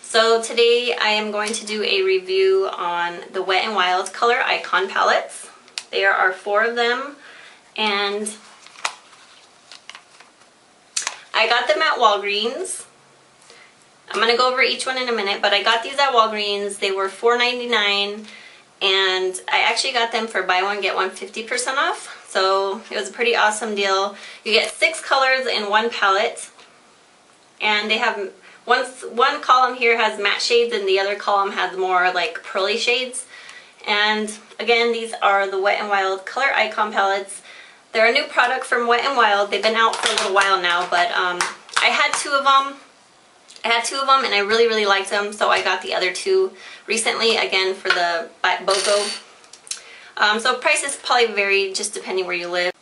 So today I am going to do a review on the Wet n Wild ColorIcon palettes. There are 4 of them, and I got them at Walgreens. I'm going to go over each one in a minute, but I got these at Walgreens. They were $4.99, and I actually got them for buy one get one 50% off. So it was a pretty awesome deal. You get 6 colors in one palette, and they have one column here has matte shades and the other column has more like pearly shades. And again, these are the Wet n Wild ColorIcon palettes. They're a new product from Wet n Wild. They've been out for a little while now, but I had 2 of them. And I really liked them, so I got the other 2 recently, again for the BOGO. So prices probably vary just depending where you live.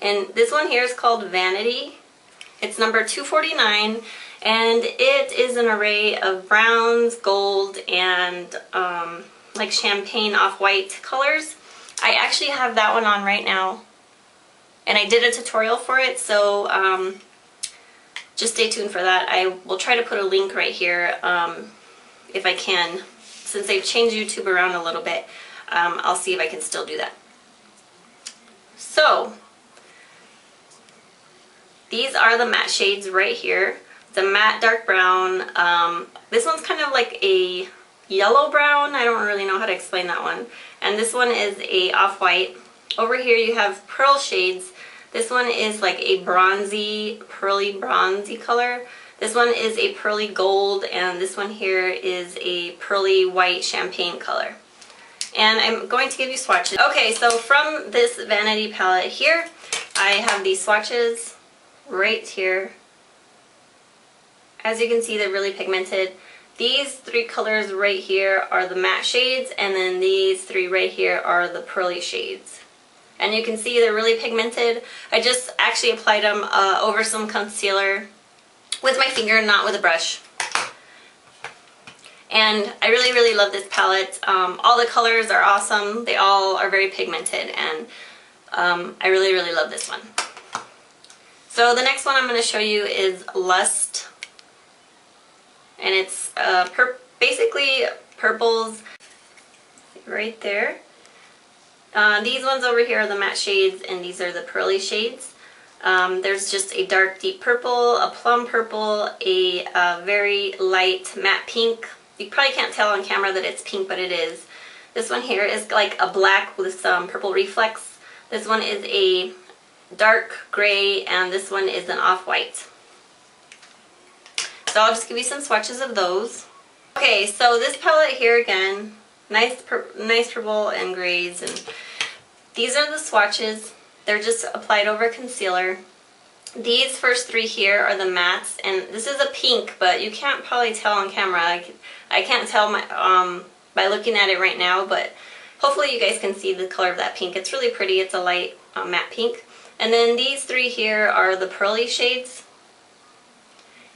And this one here is called Vanity. It's number 249, and it is an array of browns, gold, and like champagne off-white colors. I actually have that one on right now, and I did a tutorial for it, so just stay tuned for that. I will try to put a link right here if I can. Since they've changed YouTube around a little bit, I'll see if I can still do that. So these are the matte shades right here. The matte dark brown. This one's kind of like a yellow brown. I don't really know how to explain that one. And this one is a off-white. Over here you have pearl shades. This one is like a bronzy, pearly bronzy color. This one is a pearly gold, and this one here is a pearly white champagne color. And I'm going to give you swatches. Okay, so from this Vanity palette here, I have these swatches right here. As you can see, they're really pigmented. These 3 colors right here are the matte shades, and then these 3 right here are the pearly shades. And you can see they're really pigmented. I just actually applied them over some concealer with my finger, not with a brush. And I really love this palette. All the colors are awesome. They all are very pigmented, and I really love this one. So the next one I'm going to show you is Lust, and it's basically purples right there. These ones over here are the matte shades, and these are the pearly shades. There's just a dark deep purple, a plum purple, a very light matte pink. You probably can't tell on camera that it's pink, but it is. This one here is like a black with some purple reflex. This one is a dark gray, and this one is an off-white. So I'll just give you some swatches of those. Okay, so this palette here again, nice purple and grays, and these are the swatches. They're just applied over concealer. These first 3 here are the mattes, and this is a pink, but you can't probably tell on camera. I can't tell by looking at it right now, but hopefully you guys can see the color of that pink. It's really pretty. It's a light matte pink. And then these 3 here are the pearly shades.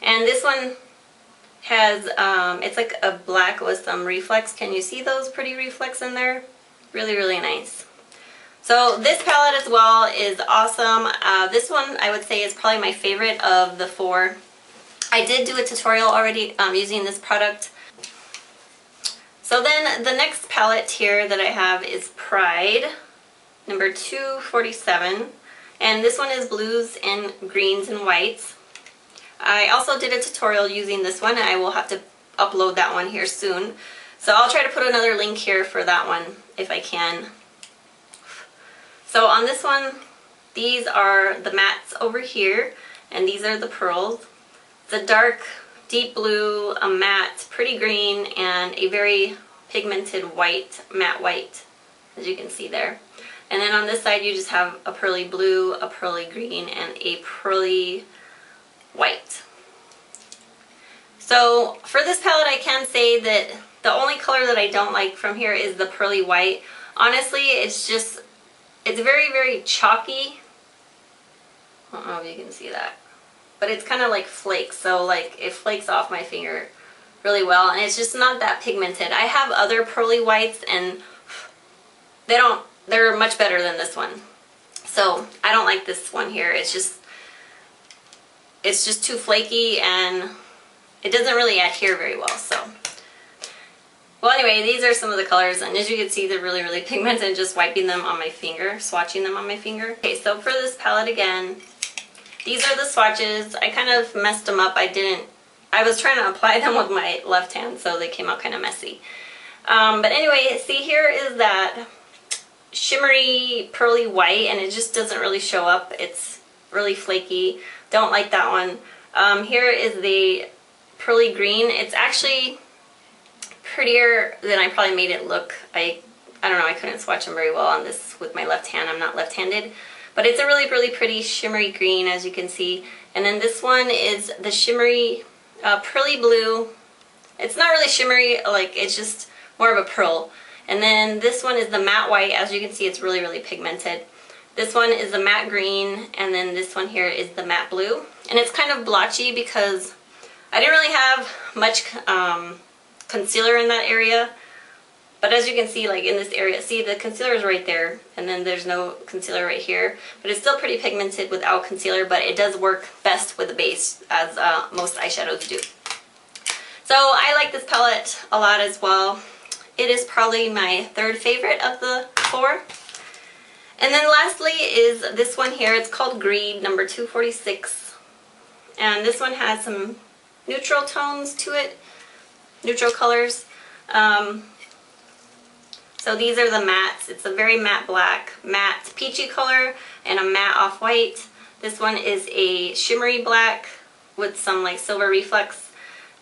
And this one has, it's like a black with some reflex. Can you see those pretty reflex in there? Really nice. So this palette as well is awesome. This one I would say is probably my favorite of the 4. I did do a tutorial already using this product. So then the next palette here that I have is Pride, number 247. And this one is blues and greens and whites. I also did a tutorial using this one, and I will have to upload that one here soon. So I'll try to put another link here for that one if I can. So on this one, these are the mattes over here, and these are the pearls. The dark, deep blue, a matte, pretty green, and a very pigmented white, matte white, as you can see there. And then on this side you just have a pearly blue, a pearly green, and a pearly white. So for this palette I can say that the only color that I don't like from here is the pearly white. Honestly, it's very chalky. I don't know if you can see that, but it's kind of like flakes, so like it flakes off my finger really well, and it's just not that pigmented. I have other pearly whites, and they're much better than this one. So I don't like this one here. It's just too flaky, and it doesn't really adhere very well, so. Well, anyway, these are some of the colors, and as you can see, they're really, really pigmented, just wiping them on my finger, swatching them on my finger. Okay, so for this palette again, these are the swatches. I kind of messed them up. I was trying to apply them with my left hand, so they came out kind of messy. But anyway, see, here is that shimmery, pearly white, and it just doesn't really show up. It's really flaky. Don't like that one. Here is the pearly green. It's actually prettier than I probably made it look. I don't know, I couldn't swatch them very well on this with my left hand. I'm not left-handed. But it's a really, really pretty shimmery green, as you can see. And then this one is the shimmery pearly blue. It's not really shimmery, like it's just more of a pearl. And then this one is the matte white. As you can see, it's really, really pigmented. This one is the matte green, and then this one here is the matte blue. And it's kind of blotchy because I didn't really have much concealer in that area, but as you can see, like in this area, see, the concealer is right there, and then there's no concealer right here, but it's still pretty pigmented without concealer, but it does work best with the base, as most eyeshadows do. So I like this palette a lot as well. It is probably my third favorite of the four. And then lastly is this one here. It's called Greed number 246, and this one has some neutral tones to it. Neutral colors. So these are the mattes. It's a very matte black, matte peachy color, and a matte off-white. This one is a shimmery black with some like silver reflex.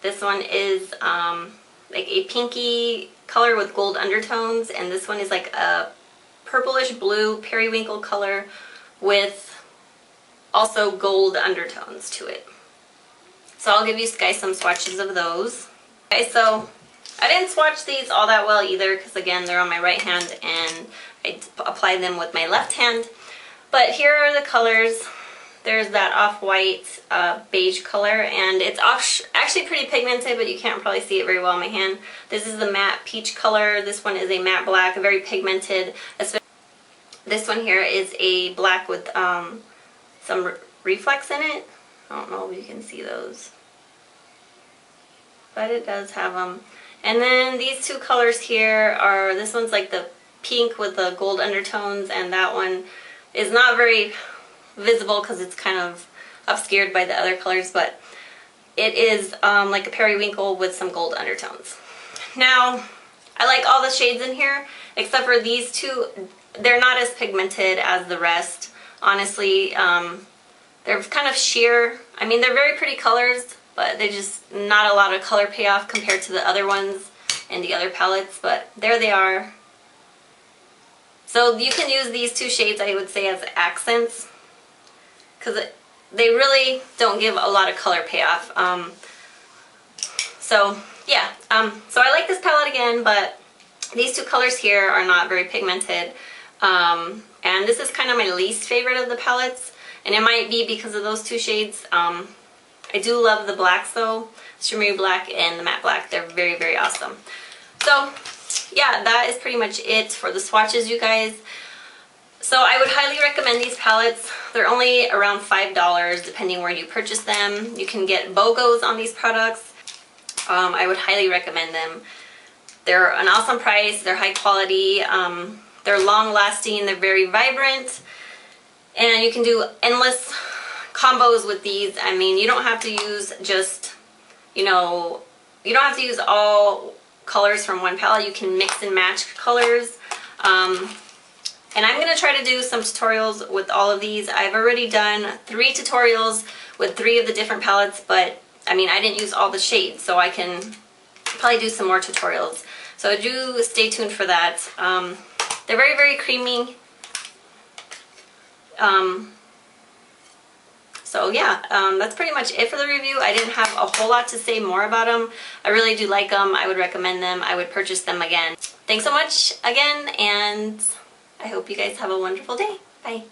This one is like a pinky color with gold undertones, and this one is like a purplish blue periwinkle color with also gold undertones to it. So I'll give you guys some swatches of those. Okay, so I didn't swatch these all that well either because, again, they're on my right hand and I applied them with my left hand. But here are the colors. There's that off-white beige color, and it's actually pretty pigmented, but you can't probably see it very well on my hand. This is the matte peach color. This one is a matte black, very pigmented. This one here is a black with some reflex in it. I don't know if you can see those, but it does have them. And then these two colors here are, this one's like the pink with the gold undertones, and that one is not very visible because it's kind of obscured by the other colors, but it is like a periwinkle with some gold undertones. Now, I like all the shades in here except for these two. They're not as pigmented as the rest, honestly. They're kind of sheer. I mean, they're very pretty colors, but they just not a lot of color payoff compared to the other ones and the other palettes, but there they are. So you can use these two shades, I would say, as accents, because they really don't give a lot of color payoff. So yeah, so I like this palette again, but these two colors here are not very pigmented. And this is kind of my least favorite of the palettes, and it might be because of those two shades. I do love the blacks though, shimmery black and the matte black. They're very, very awesome. So yeah, that is pretty much it for the swatches, you guys. So I would highly recommend these palettes. They're only around $5 depending where you purchase them. You can get BOGOs on these products. I would highly recommend them. They're an awesome price. They're high quality. They're long lasting. They're very vibrant. And you can do endless combos with these. I mean, you don't have to use just, you know, you don't have to use all colors from one palette. You can mix and match colors. And I'm going to try to do some tutorials with all of these. I've already done 3 tutorials with 3 of the different palettes, but I mean, I didn't use all the shades, so I can probably do some more tutorials. So do stay tuned for that. They're very, very creamy. So yeah, that's pretty much it for the review. I didn't have a whole lot to say more about them. I really do like them. I would recommend them. I would purchase them again. Thanks so much again, and I hope you guys have a wonderful day. Bye.